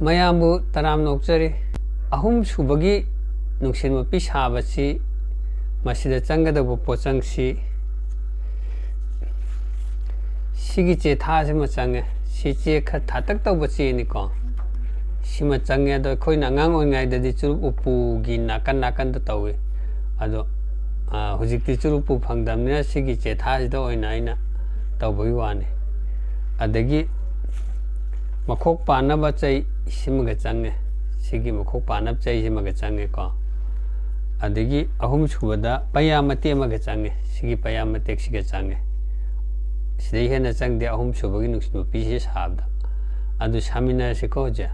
ꯃꯌꯥꯝꯕꯨ ꯇꯔꯥꯝ ꯅꯣꯛꯆꯔꯤ ꯑꯍꯨꯝ ꯁꯨꯕꯒꯤ ꯅꯨꯡꯁꯤꯠ ꯃꯄꯤ ꯁꯥꯕꯁꯤ ꯃꯁꯤꯗ ꯆꯪꯒꯗꯕ ꯄꯣꯠꯆꯪꯁꯤ 시기 제 타시면 짱에 시지에 다딱 떠보 지니까 시마 짱에도 거의 나강온 가이드디 쭉 우쁘기 나간도 떠위 아도 후직디 쭉 우쁘 방담이나 시기 제 타시도 오이나이나 떠보이 와네 아데기 마콕 빠나바 짜이 시마가 짱에 시기 마콕 빠납 짜이 시마가 짱에 거 아데기 아홈 추보다 빠야마테 마가 짱에 시기 빠야마테 시가 짱에 시대에 해나 짱대 아홈 추보기 눅스노 비시 사업다 아두 사미나시 거제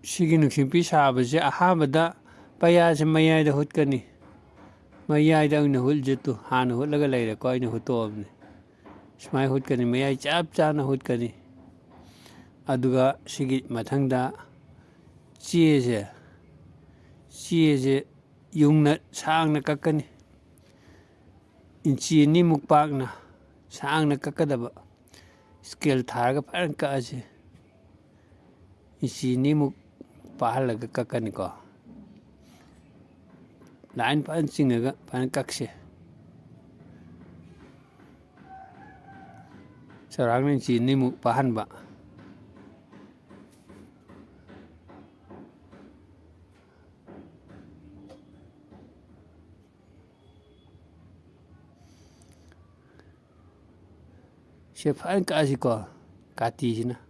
시기 눅신 비사업지 아하바다 빠야지 마야이다 훗거니 마야이다 응나 훌제또 하나 훌라가 레이라 거이나 훗도업네 스마이 훗거니 마야이 짭짜나 훗거니 아두가 시기 마탕다 지에제 용나 사앙나 깎거니 인치 니 묵박나 사앙나 깎아다봐 스케일 타가 빠른 까지 인치 니 묵 빠할라가 깎아니까 라인 빠른 찡나가 빠른 깎시 사랑는 인치 니 묵 빠한바 셰프한 까지거 까띠지나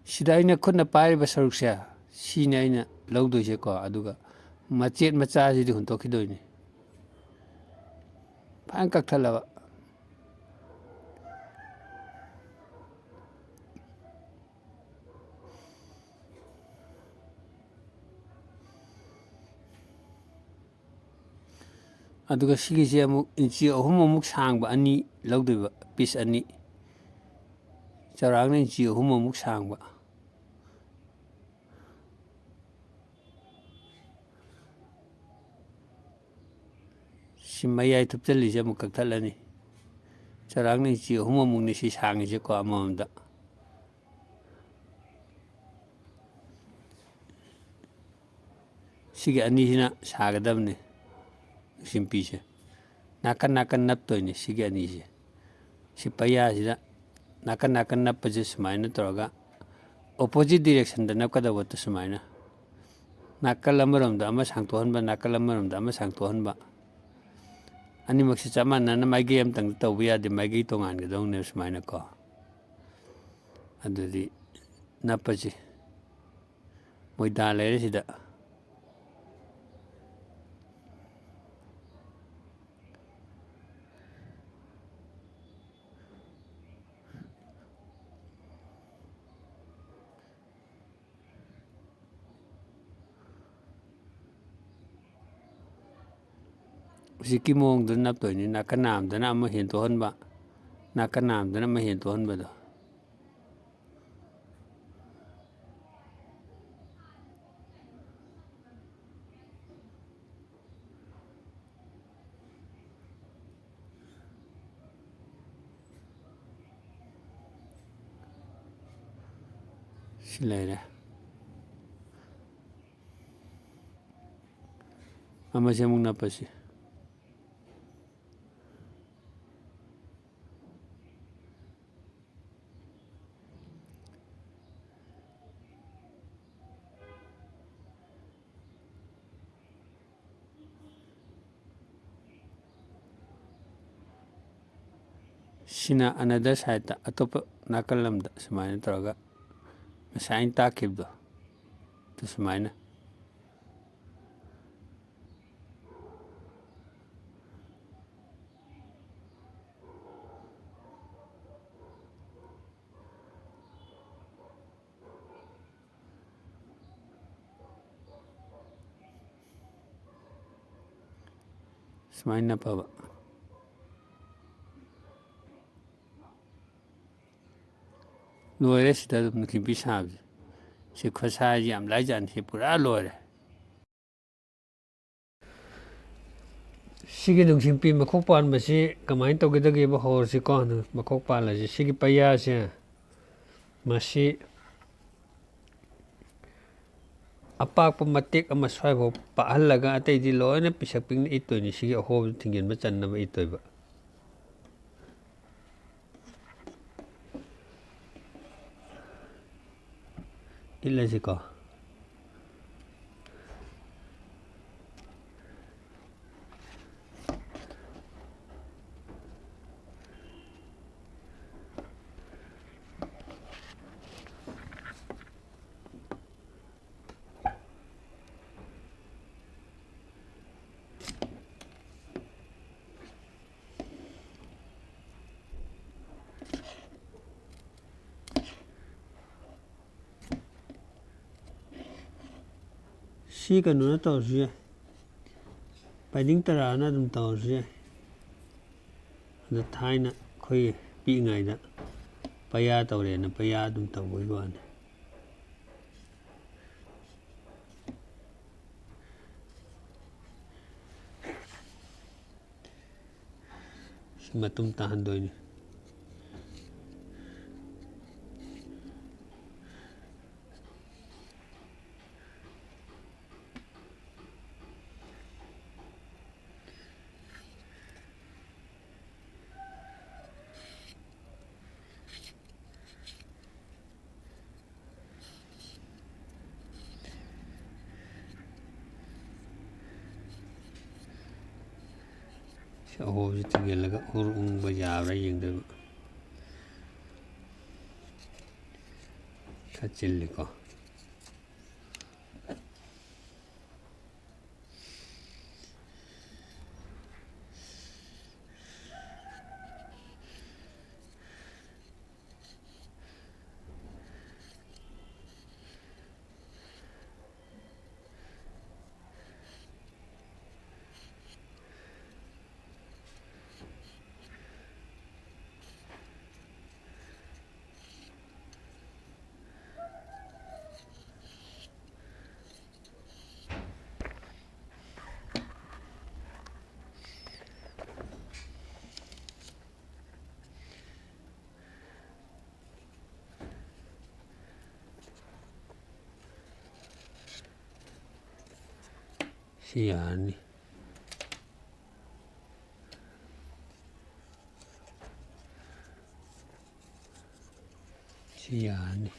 시다이나 콘나 빠이바 서룩세 시나이나 ලෞ도이세거 아두가 마쳇 마짜지디 훈토키도이니 판 깍탈라바 아두가 시기지 아묵 인치 어흠어묵 상바 아니 ලෞ도이바 피스 아니 자랑는 인치 어흠어묵 상바 심마야이 톱절리지 아묵 깍탈라니 자랑는 인치 어흠어묵니 시 상이지 거 아무함다 시기 아니시나 사가답네 심피세 나간 납도이네 시기 아니시 시빠야시다 나간 납빠지 스마이나 떨어가 오포지트 디렉션다 납가다부터 스마이나 나깔 아무럼도 아마 상토한바 나깔 아무럼도 아마 상토한바 아니막시 짜만나나 마이게 암땅 떠비야데 마이게 동안 게동네 스마이나 거 아두디 납빠지 모이다 레시다 시기 모ong도 납도이니 나카남드나 아마 힌토한바 나카남드나 아마 힌토한바도 실례래 아마 제목 나빠시 시나 another side atop nakalamda sumaina taraga masain takibdo to sumaina sumaina paba लोरे सिदा नुखि बिसाब से खसाजी हम लाइ जान से पूरा लोरे Sigi nungsimpi makhok paanbasi kamain tawgedageba hawrasiko makhok paanlasi sigi payase masi apakpa matek ama swaibo paahallaga ataidi loina pisak pingna itoini sigi ahob tinggenba channaba itoiba ilasiko si kanuna tawsu yai paiding tarana adum tawsu yai ada thaina khoi pi'ngaida paya tawrena paya adum tawboi wani si matum tahandoini ahob tinggellaga urungba yabra yengdeba kachilliko si yani si yani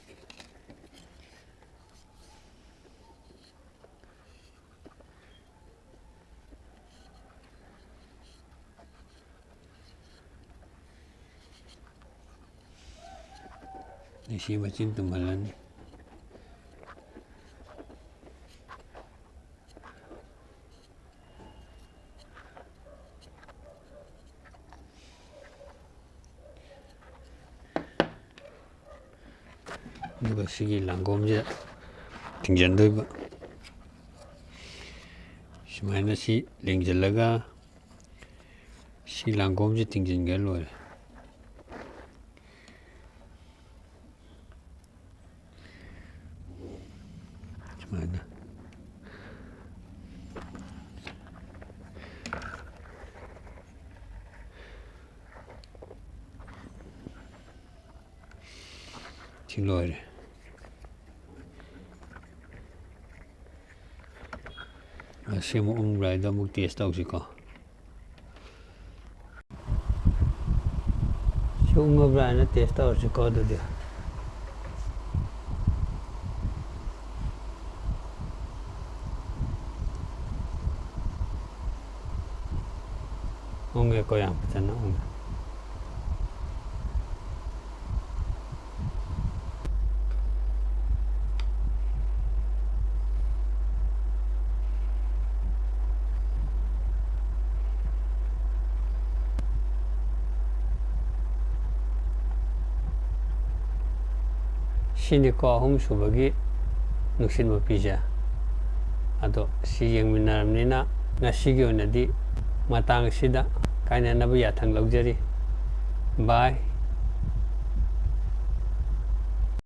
si macin tumhalan 누가 시기 랑곰지 tinggendoiba sumaina si lengjellaga si langomji tingjenga lore sumaina lore Simo umray daw mag-test daw si ko. So umabray na test daw si ko do dia. Onge ko yang patana onge. Sini ko ahum subagi nuksin mapija ado si yengminarmnina ngasigi onadi matang sida kaina nabu yathang laujari bye